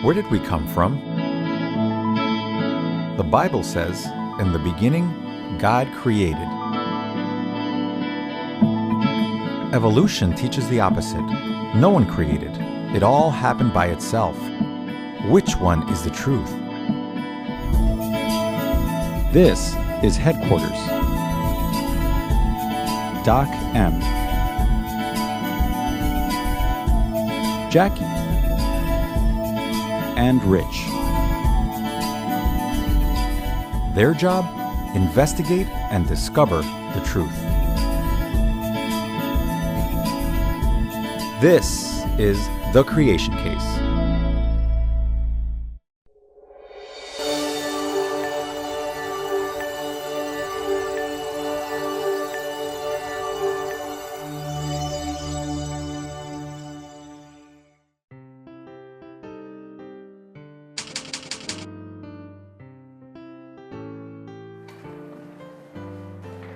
Where did we come from? The Bible says, in the beginning, God created. Evolution teaches the opposite. No one created. It all happened by itself. Which one is the truth? This is Headquarters. Doc M. Jackie. And Rich. Their job? Investigate and discover the truth. This is The Creation Case.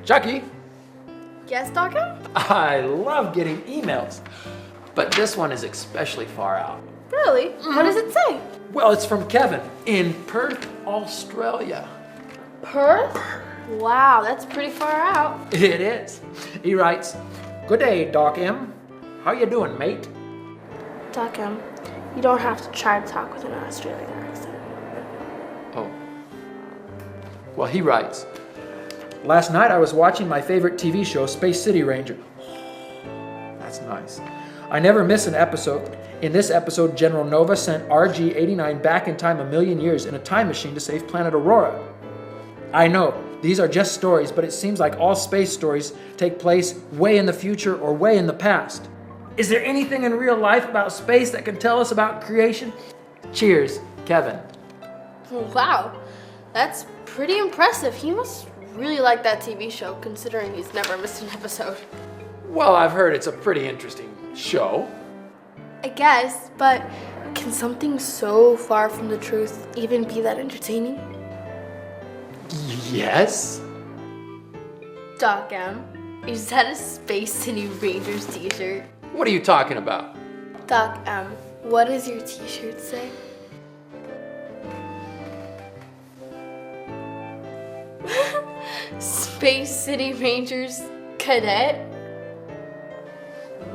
Jackie, Yes, Doctor? I love getting emails, but this one is especially far out. Really? What does it say? Well, it's from Kevin in Perth, Australia. Perth? Wow, that's pretty far out. It is. He writes, "Good day, Doc M. How you doing, mate?" Doc M, you don't have to try to talk with an Australian accent. Oh. Well, he writes, "Last night I was watching my favorite TV show, Space City Ranger." That's nice. "I never miss an episode. In this episode, General Nova sent RG-89 back in time 1,000,000 years in a time machine to save planet Aurora. I know, these are just stories, but it seems like all space stories take place way in the future or way in the past. Is there anything in real life about space that can tell us about creation? Cheers, Kevin." Wow, that's pretty impressive. He must really like that TV show, considering he's never missed an episode. Well, I've heard it's a pretty interesting show. I guess, but can something so far from the truth even be that entertaining? Yes. Doc M, is that a Space City Rangers t-shirt? What are you talking about? Doc M, what does your t-shirt say? Space City Rangers Cadet?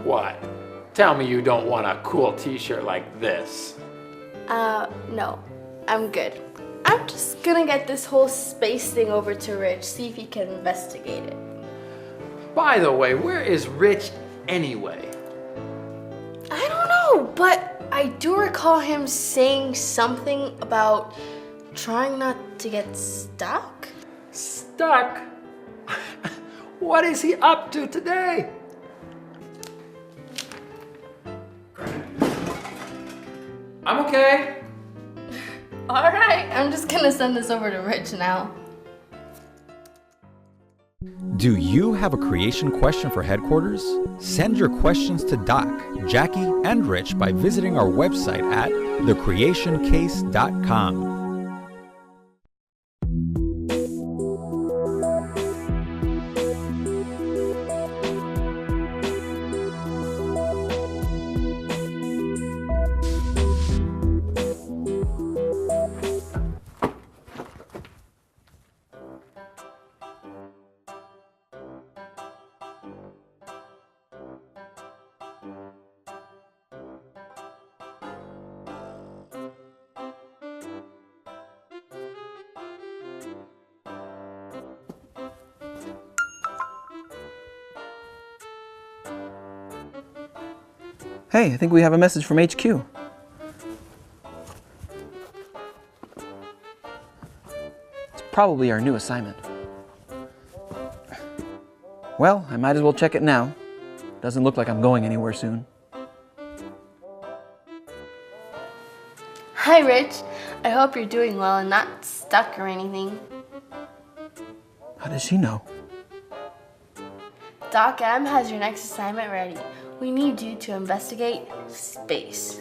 What? Tell me you don't want a cool t-shirt like this. No, I'm good. I'm just gonna get this whole space thing over to Rich, see if he can investigate it. By the way, where is Rich anyway? I don't know, but I do recall him saying something about trying not to get stuck. Stuck? What is he up to today? I'm okay. All right, I'm just gonna send this over to Rich now. Do you have a creation question for Headquarters? Send your questions to Doc, Jackie, and Rich by visiting our website at thecreationcase.com. Hey, I think we have a message from HQ. It's probably our new assignment. Well, I might as well check it now. Doesn't look like I'm going anywhere soon. Hi, Rich. I hope you're doing well and not stuck or anything. How does she know? Doc M has your next assignment ready. We need you to investigate space.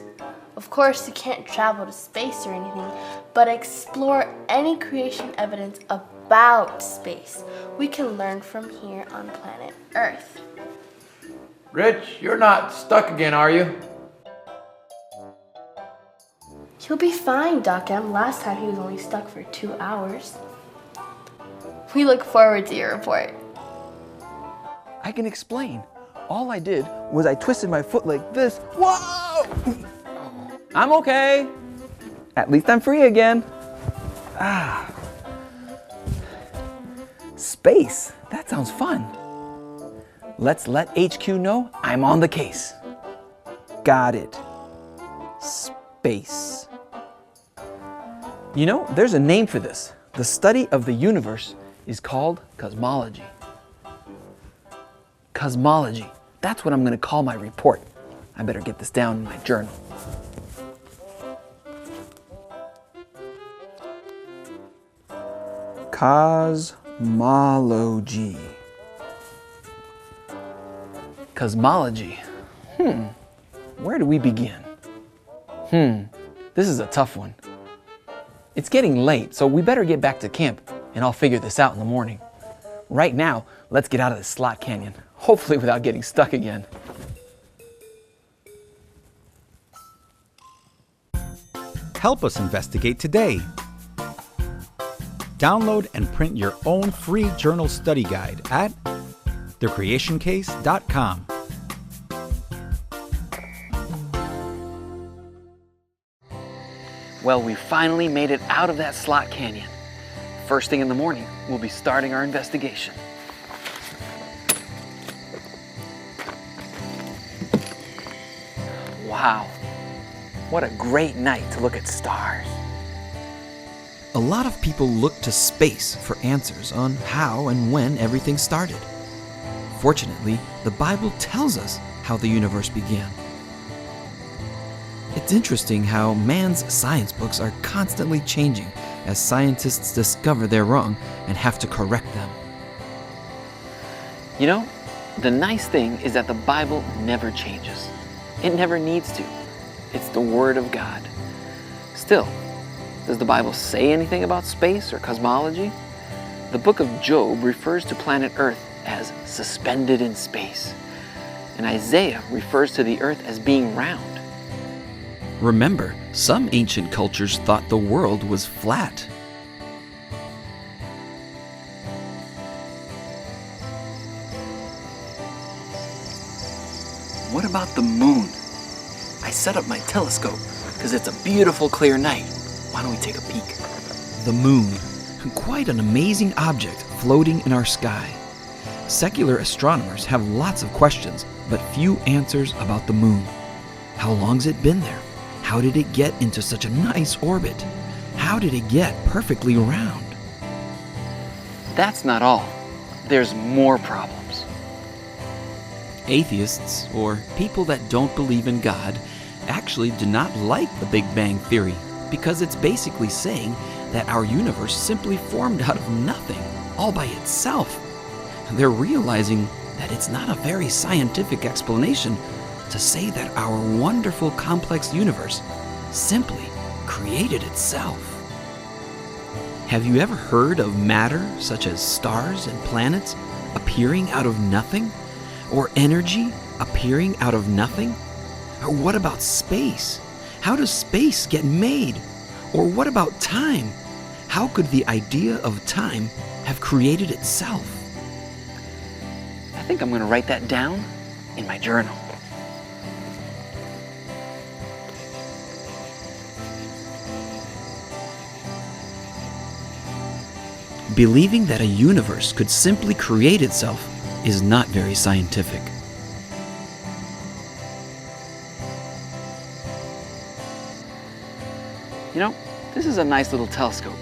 Of course, you can't travel to space or anything, but explore any creation evidence about space we can learn from here on planet Earth. Rich, you're not stuck again, are you? He'll be fine, Doc M. Last time he was only stuck for 2 hours. We look forward to your report. I can explain. All I did was I twisted my foot like this. Whoa! I'm okay. At least I'm free again. Space. That sounds fun. Let's let HQ know I'm on the case. Got it. Space. You know, there's a name for this. The study of the universe is called cosmology. Cosmology. That's what I'm going to call my report. I better get this down in my journal. Cosmology. Cosmology. Where do we begin? This is a tough one. It's getting late, so we better get back to camp and I'll figure this out in the morning. Right now, let's get out of this slot canyon, hopefully without getting stuck again. Help us investigate today. Download and print your own free journal study guide at thecreationcase.com. Well, we finally made it out of that slot canyon. First thing in the morning, we'll be starting our investigation. Wow, what a great night to look at stars. A lot of people look to space for answers on how and when everything started. Fortunately, the Bible tells us how the universe began. It's interesting how man's science books are constantly changing as scientists discover they're wrong and have to correct them. You know, the nice thing is that the Bible never changes. It never needs to. It's the Word of God. Still, does the Bible say anything about space or cosmology? The book of Job refers to planet Earth as suspended in space, and Isaiah refers to the Earth as being round. Remember, some ancient cultures thought the world was flat. What about the moon? I set up my telescope because it's a beautiful clear night. Why don't we take a peek? The moon, quite an amazing object floating in our sky. Secular astronomers have lots of questions, but few answers about the moon. How long's it been there? How did it get into such a nice orbit? How did it get perfectly round? That's not all. There's more problems. Atheists, or people that don't believe in God, actually do not like the Big Bang Theory because it's basically saying that our universe simply formed out of nothing, all by itself. They're realizing that it's not a very scientific explanation to say that our wonderful complex universe simply created itself. Have you ever heard of matter such as stars and planets appearing out of nothing? Or energy appearing out of nothing? Or what about space? How does space get made? Or what about time? How could the idea of time have created itself? I think I'm going to write that down in my journal. Believing that a universe could simply create itself is not very scientific. You know, this is a nice little telescope,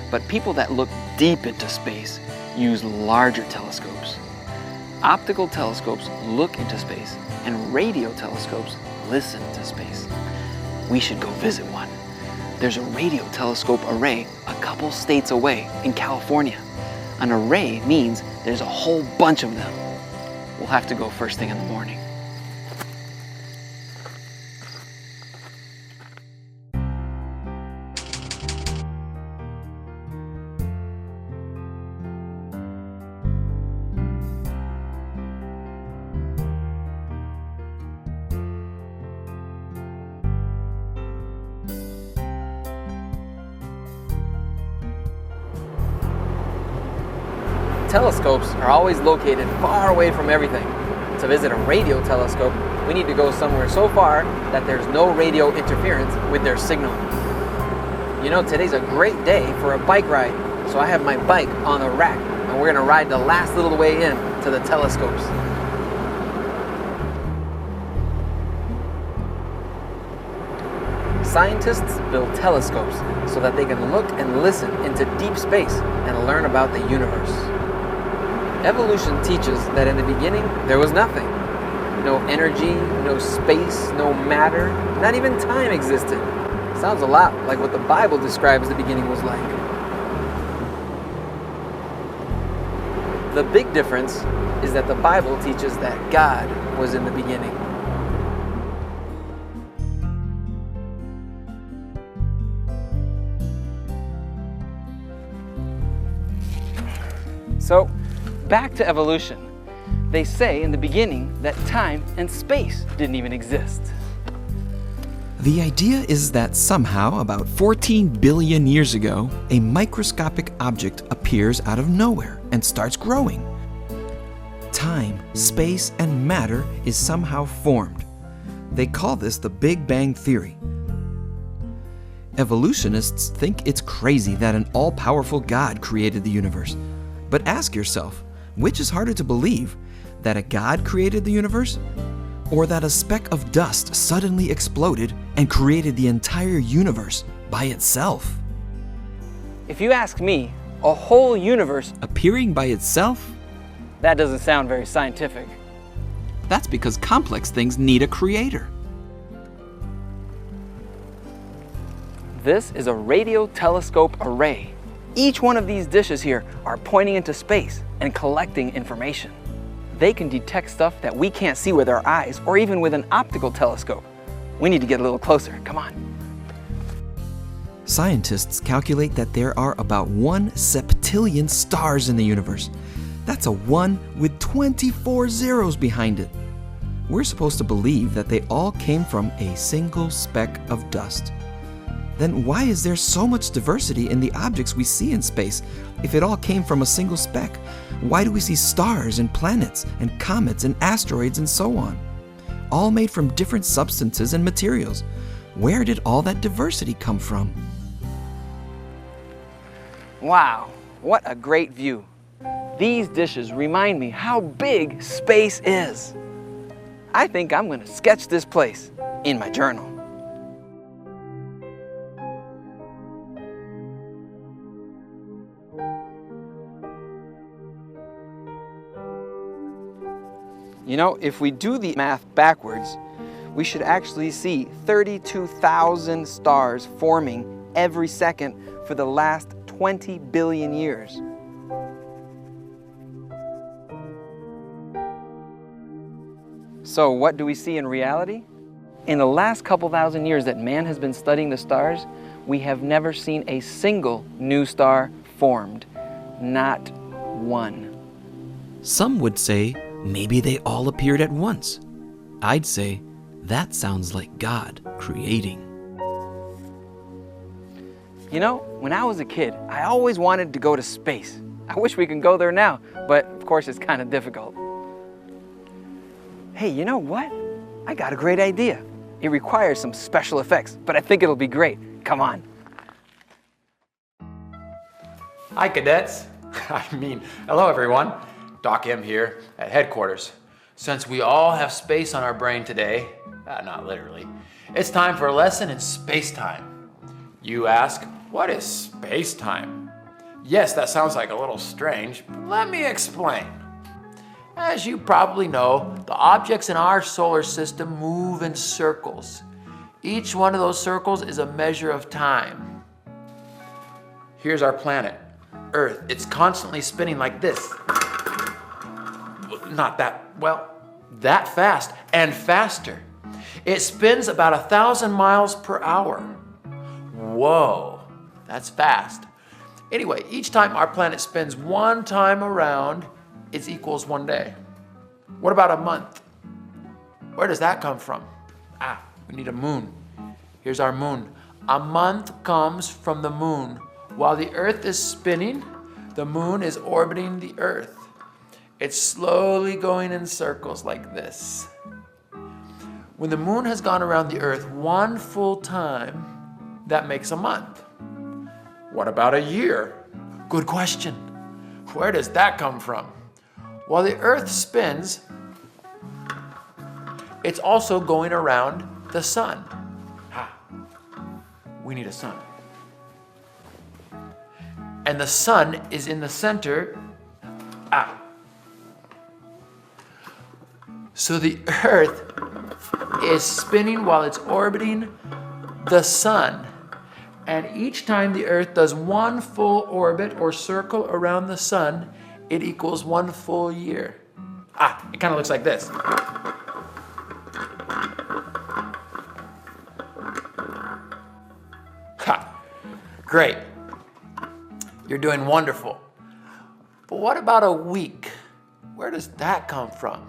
but people that look deep into space use larger telescopes. Optical telescopes look into space, and radio telescopes listen to space. We should go visit one. There's a radio telescope array a couple states away in California. An array means there's a whole bunch of them. We'll have to go first thing in the morning. telescopes are always located far away from everything. To visit a radio telescope, we need to go somewhere so far that there's no radio interference with their signal. You know, today's a great day for a bike ride, so I have my bike on the rack, and we're gonna ride the last little way in to the telescopes. Scientists build telescopes so that they can look and listen into deep space and learn about the universe. Evolution teaches that in the beginning there was nothing. No energy, no space, no matter, not even time existed. Sounds a lot like what the Bible describes the beginning was like. The big difference is that the Bible teaches that God was in the beginning. So, back to evolution. They say in the beginning that time and space didn't even exist. The idea is that somehow, about 14 billion years ago, a microscopic object appears out of nowhere and starts growing. Time, space, and matter is somehow formed. They call this the Big Bang Theory. Evolutionists think it's crazy that an all-powerful God created the universe. But ask yourself, which is harder to believe, that a God created the universe, or that a speck of dust suddenly exploded and created the entire universe by itself? If you ask me, a whole universe Appearing by itself? that doesn't sound very scientific. That's because complex things need a creator. This is a radio telescope array. Each one of these dishes here are pointing into space and collecting information. They can detect stuff that we can't see with our eyes or even with an optical telescope. We need to get a little closer. Come on. Scientists calculate that there are about 1 septillion stars in the universe. That's a 1 with 24 zeros behind it. We're supposed to believe that they all came from a single speck of dust. Then why is there so much diversity in the objects we see in space? If it all came from a single speck, why do we see stars and planets and comets and asteroids and so on? All made from different substances and materials. Where did all that diversity come from? Wow, what a great view. These dishes remind me how big space is. I think I'm going to sketch this place in my journal. You know, if we do the math backwards, we should actually see 32,000 stars forming every second for the last 20 billion years. So what do we see in reality? In the last couple thousand years that man has been studying the stars, we have never seen a single new star formed. Not one. Some would say maybe they all appeared at once. I'd say that sounds like God creating. You know, when I was a kid, I always wanted to go to space. I wish we could go there now, but of course it's kind of difficult. Hey, you know what? I got a great idea. It requires some special effects, but I think it'll be great. Come on. Hi, cadets. Hello, everyone. Doc M here at headquarters. Since we all have space on our brain today, not literally, it's time for a lesson in space-time. You ask, what is space-time? Yes, that sounds like a little strange, but let me explain. As you probably know, the objects in our solar system move in circles. Each one of those circles is a measure of time. Here's our planet, Earth. It's constantly spinning like this. Not that fast and faster. It spins about 1,000 miles per hour. Whoa, that's fast. Anyway, each time our planet spins one time around, it equals 1 day. What about a month? Where does that come from? We need a moon. Here's our moon. A month comes from the moon. While the Earth is spinning, The moon is orbiting the Earth. It's slowly going in circles like this. When the moon has gone around the Earth one full time, that makes a month. What about a year? Good question. Where does that come from? While the Earth spins, it's also going around the sun. We need a sun. And the sun is in the center. So the Earth is spinning while it's orbiting the sun. And each time the Earth does one full orbit or circle around the sun, it equals one full year. It kind of looks like this. Great. You're doing wonderful. But what about a week? Where does that come from?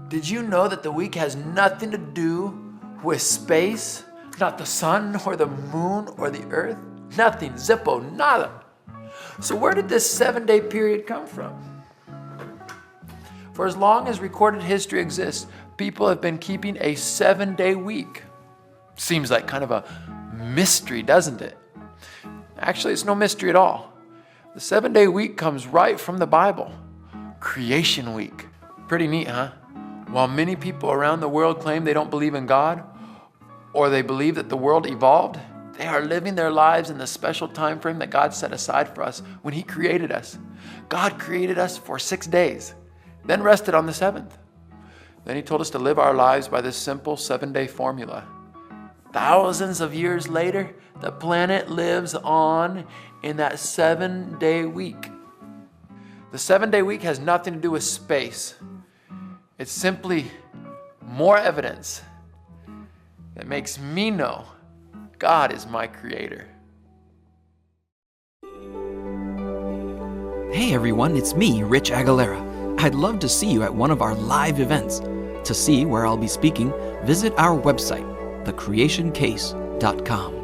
Did you know that the week has nothing to do with space? Not the sun or the moon or the earth? Nothing. Zippo. Nada. So where did this 7-day period come from? For as long as recorded history exists, people have been keeping a 7-day week. Seems like kind of a mystery, doesn't it? Actually, it's no mystery at all. The 7-day week comes right from the Bible. Creation week. Pretty neat, huh? While many people around the world claim they don't believe in God, or they believe that the world evolved, they are living their lives in the special time frame that God set aside for us when He created us. God created us for 6 days, then rested on the 7th. Then He told us to live our lives by this simple 7-day formula. Thousands of years later, the planet lives on in that 7-day week. The 7-day week has nothing to do with space. It's simply more evidence that makes me know God is my creator. Hey everyone, it's me, Rich Aguilera. I'd love to see you at one of our live events. To see where I'll be speaking, visit our website, thecreationcase.com.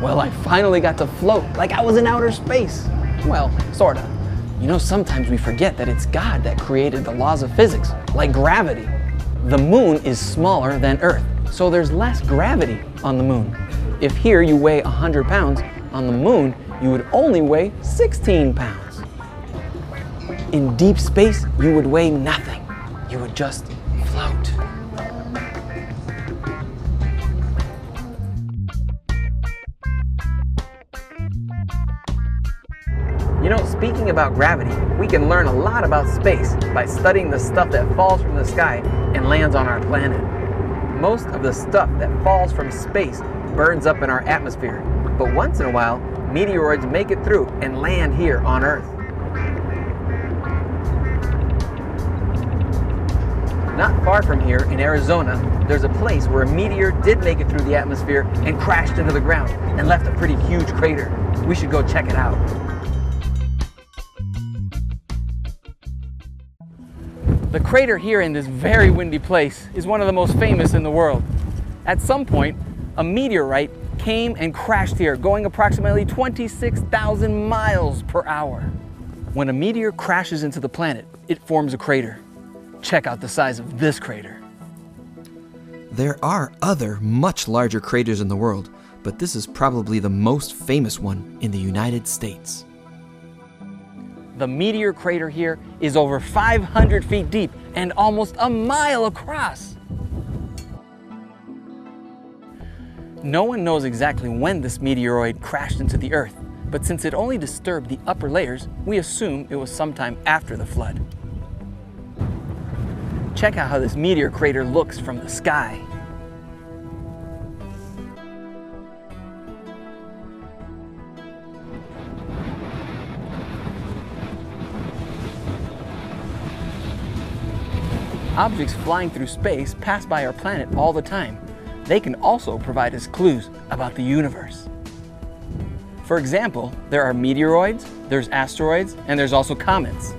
Well, I finally got to float like I was in outer space. Well, sorta. You know, sometimes we forget that it's God that created the laws of physics, like gravity. The moon is smaller than Earth, so there's less gravity on the moon. If here you weigh 100 pounds, on the moon you would only weigh 16 pounds. In deep space, you would weigh nothing. You would just float. You know, speaking about gravity, we can learn a lot about space by studying the stuff that falls from the sky and lands on our planet. Most of the stuff that falls from space burns up in our atmosphere, but once in a while, meteoroids make it through and land here on Earth. Not far from here, in Arizona, there's a place where a meteor did make it through the atmosphere and crashed into the ground and left a pretty huge crater. We should go check it out. The crater here in this very windy place is one of the most famous in the world. At some point, a meteorite came and crashed here, going approximately 26,000 miles per hour. When a meteor crashes into the planet, it forms a crater. Check out the size of this crater. There are other much larger craters in the world, but this is probably the most famous one in the United States. The meteor crater here is over 500 feet deep and almost a mile across. No one knows exactly when this meteoroid crashed into the Earth, but since it only disturbed the upper layers, we assume it was sometime after the flood. Check out how this meteor crater looks from the sky. Objects flying through space pass by our planet all the time. They can also provide us clues about the universe. For example, there are meteoroids, there's asteroids, and there's also comets.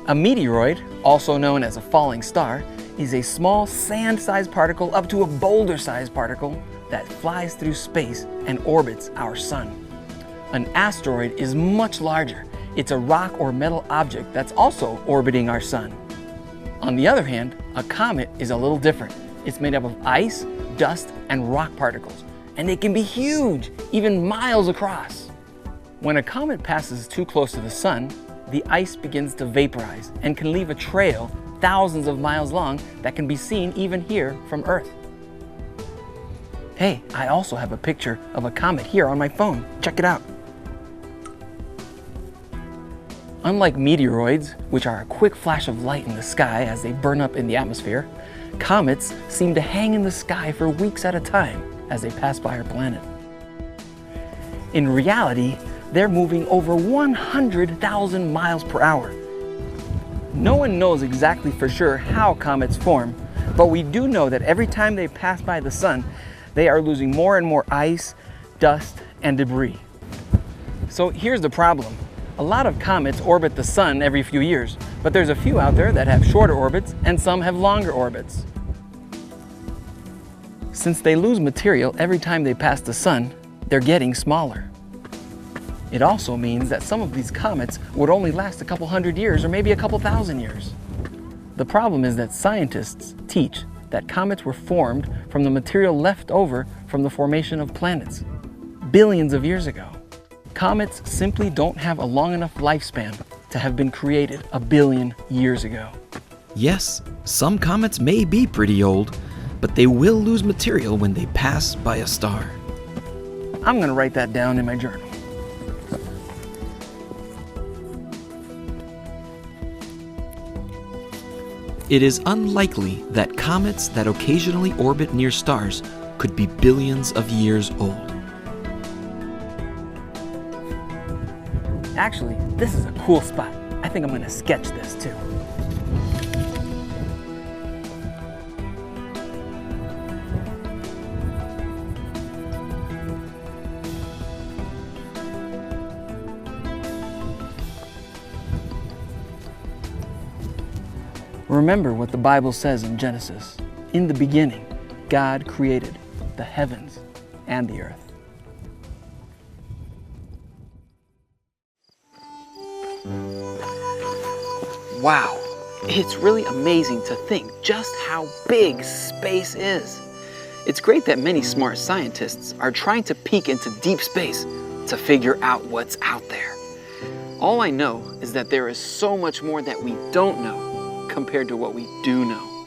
A meteoroid, also known as a falling star, is a small sand-sized particle up to a boulder-sized particle that flies through space and orbits our sun. An asteroid is much larger. It's a rock or metal object that's also orbiting our sun. On the other hand, a comet is a little different. It's made up of ice, dust, and rock particles, and it can be huge, even miles across. When a comet passes too close to the sun, the ice begins to vaporize and can leave a trail thousands of miles long that can be seen even here from Earth. Hey, I also have a picture of a comet here on my phone. Check it out. Unlike meteoroids, which are a quick flash of light in the sky as they burn up in the atmosphere, comets seem to hang in the sky for weeks at a time as they pass by our planet. In reality, they're moving over 100,000 miles per hour. No one knows exactly for sure how comets form, but we do know that every time they pass by the sun, they are losing more and more ice, dust, and debris. So here's the problem. A lot of comets orbit the sun every few years, but there's a few out there that have shorter orbits and some have longer orbits. Since they lose material every time they pass the sun, they're getting smaller. It also means that some of these comets would only last a couple hundred years or maybe a couple thousand years. The problem is that scientists teach that comets were formed from the material left over from the formation of planets billions of years ago. Comets simply don't have a long enough lifespan to have been created a billion years ago. Yes, some comets may be pretty old, but they will lose material when they pass by a star. I'm going to write that down in my journal. It is unlikely that comets that occasionally orbit near stars could be billions of years old. Actually, this is a cool spot. I think I'm going to sketch this too. Remember what the Bible says in Genesis. In the beginning, God created the heavens and the earth. Wow, it's really amazing to think just how big space is. It's great that many smart scientists are trying to peek into deep space to figure out what's out there. All I know is that there is so much more that we don't know compared to what we do know.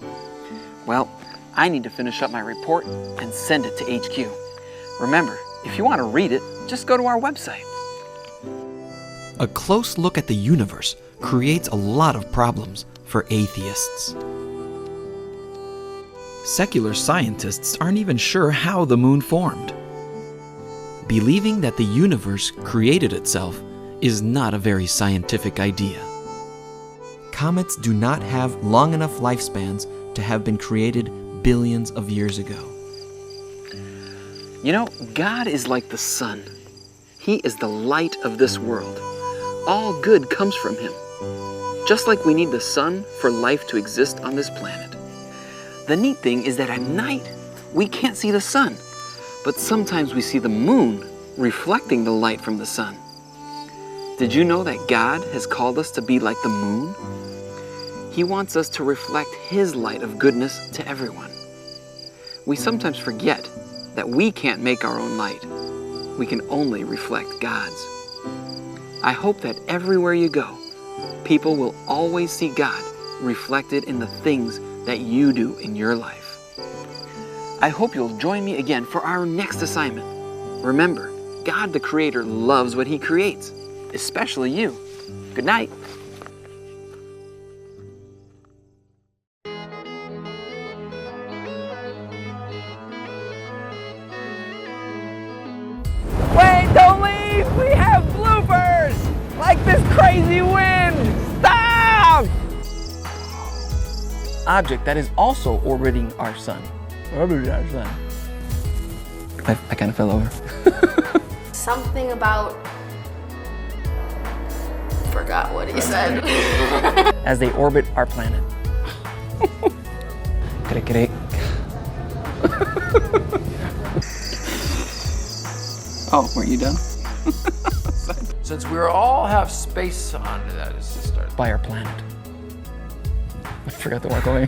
Well, I need to finish up my report and send it to HQ. Remember, if you want to read it, just go to our website. A close look at the universe creates a lot of problems for atheists. Secular scientists aren't even sure how the moon formed. Believing that the universe created itself is not a very scientific idea. Comets do not have long enough lifespans to have been created billions of years ago. You know, God is like the sun. He is the light of this world. All good comes from Him. Just like we need the sun for life to exist on this planet. The neat thing is that at night, we can't see the sun, but sometimes we see the moon reflecting the light from the sun. Did you know that God has called us to be like the moon? He wants us to reflect His light of goodness to everyone. We sometimes forget that we can't make our own light. We can only reflect God's. I hope that everywhere you go, people will always see God reflected in the things that you do in your life. I hope you'll join me again for our next assignment. Remember, God the Creator loves what He creates, especially you. Good night. Wait, don't leave! We have bloopers! Like this crazy wind! Stop! Object that is also orbiting our sun. Orbiting our sun. I kind of fell over. Something about... Forgot what he said. As they orbit our planet. Oh, weren't you done? Since we all have space on, that is the start. By our planet. I forgot the walk away.